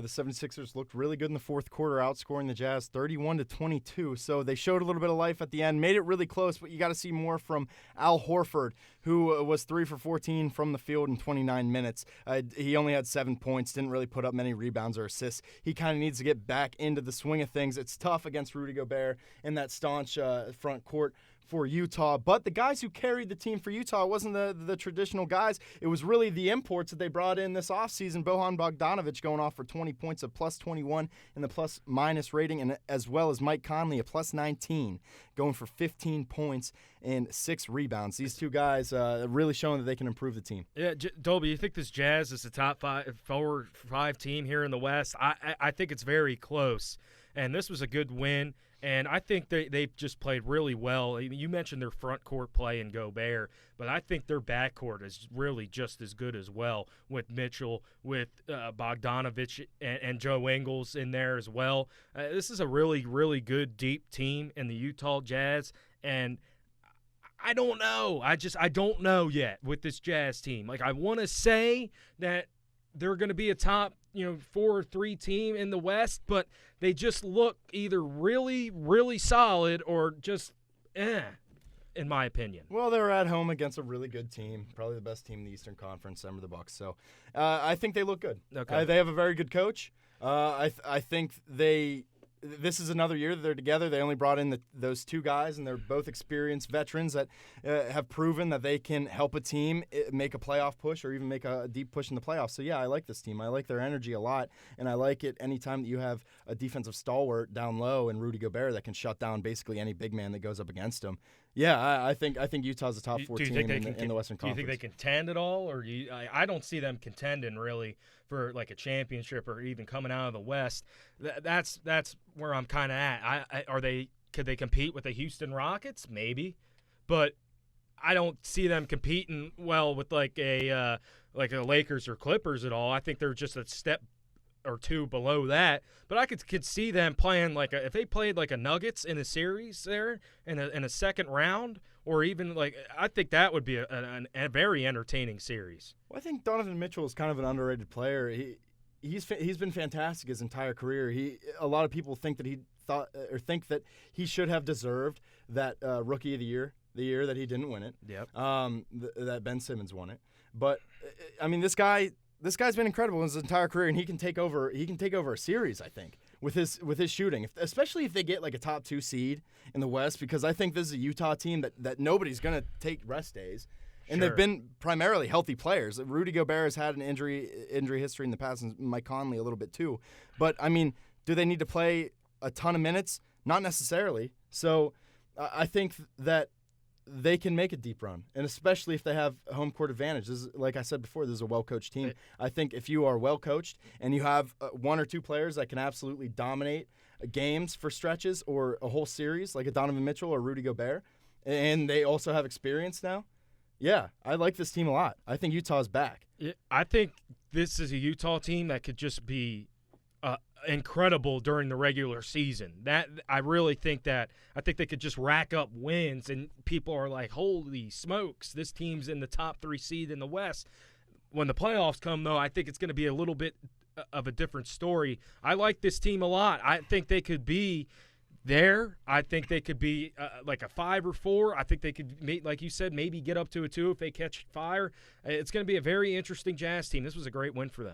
The 76ers looked really good in the fourth quarter, outscoring the Jazz 31-22. So they showed a little bit of life at the end, made it really close, but you got to see more from Al Horford, who was 3 for 14 from the field in 29 minutes. He only had 7 points, didn't really put up many rebounds or assists. He kind of needs to get back into the swing of things. It's tough against Rudy Gobert in that staunch front court for Utah, but the guys who carried the team for Utah wasn't the traditional guys. It was really the imports that they brought in this offseason. Bojan Bogdanovic going off for 20 points, a plus 21 in the plus-minus rating, and as well as Mike Conley, a plus 19, going for 15 points and 6 rebounds. These two guys really showing that they can improve the team. Yeah, Dolby, you think this Jazz is a top 4 or 5 team here in the West? I think it's very close, and this was a good win. And I think they've just played really well. You mentioned their front court play in Gobert, but I think their back court is really just as good as well with Mitchell, with Bogdanovic, and Joe Ingles in there as well. This is a really, really good, deep team in the Utah Jazz, and I don't know. I don't know yet with this Jazz team. Like, I want to say that they're going to be a top 4 or 3 team in the West, but they just look either really, really solid or just in my opinion. Well, they were at home against a really good team, probably the best team in the Eastern Conference, the Bucks. So I think they look good. Okay. They have a very good coach. I think this is another year that they're together. They only brought in those 2 guys, and they're both experienced veterans that have proven that they can help a team make a playoff push or even make a deep push in the playoffs. So, yeah, I like this team. I like their energy a lot, and I like it anytime that you have a defensive stalwart down low and Rudy Gobert that can shut down basically any big man that goes up against him. Yeah, I think Utah's a top 4 team in the Western Conference. Do you think they contend at all, or I don't see them contending really for like a championship or even coming out of the West? That's where I'm kind of at. Could they compete with the Houston Rockets? Maybe, but I don't see them competing well with like a Lakers or Clippers at all. I think they're just a step or 2 below that, but I could see them playing if they played like a Nuggets in a series there in a second round, or even I think that would be a very entertaining series. Well, I think Donovan Mitchell is kind of an underrated player. He's been fantastic his entire career. A lot of people think that think that he should have deserved that Rookie of the Year, the year that he didn't win it. Yep. That Ben Simmons won it. But I mean, this guy's been incredible in his entire career, and he can take over a series, I think, with his shooting, especially if they get like a top 2 seed in the West, because I think this is a Utah team that nobody's going to take rest days. And Sure. They've been primarily healthy players. Rudy Gobert has had an injury history in the past, and Mike Conley a little bit too. But, I mean, do they need to play a ton of minutes? Not necessarily. So I think that they can make a deep run, and especially if they have home court advantage. Like I said before, this is a well-coached team. I think if you are well-coached and you have 1 or 2 players that can absolutely dominate games for stretches or a whole series, like a Donovan Mitchell or Rudy Gobert, and they also have experience now, yeah, I like this team a lot. I think Utah's back. I think this is a Utah team that could just be incredible during the regular season. I really think that. I think they could just rack up wins, and people are like, holy smokes, this team's in the top 3 seed in the West. When the playoffs come, though, I think it's going to be a little bit of a different story. I like this team a lot. I think they could be there. I think they could be like a 5 or 4. I think they could, like you said, maybe get up to a 2 if they catch fire. It's going to be a very interesting Jazz team. This was a great win for them.